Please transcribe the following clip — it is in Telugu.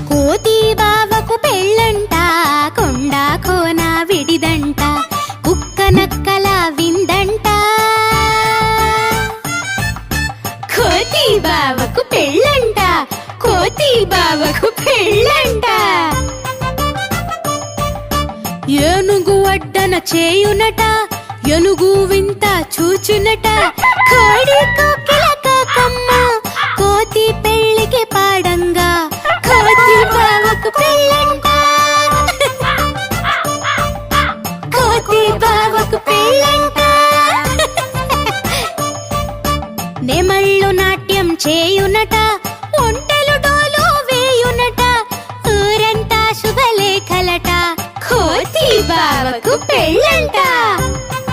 కోతి బావకు పెళ్ళంట, కొండ కోన విడిదంట, కుక్క నక్కల విందంట. కోతి బావకు పెళ్ళంట, కోతి బావకు పెళ్ళంట. ఏనుగు వడ్డన చేయునట, ఏనుగు వింత చూచునట. కోడి కోకిల కాకమ్మ కోతి పెళ్ళికి పాడంగా, కోతి బావకు పెళ్ళంట, కోతి బావకు పెళ్ళంట. నెమళ్ళు నాట్యం చేయునట, ఒంటెలు డోలు వేయునట, ఊరంతా శుభలేఖలట. కోతి బావకు పెళ్ళంట.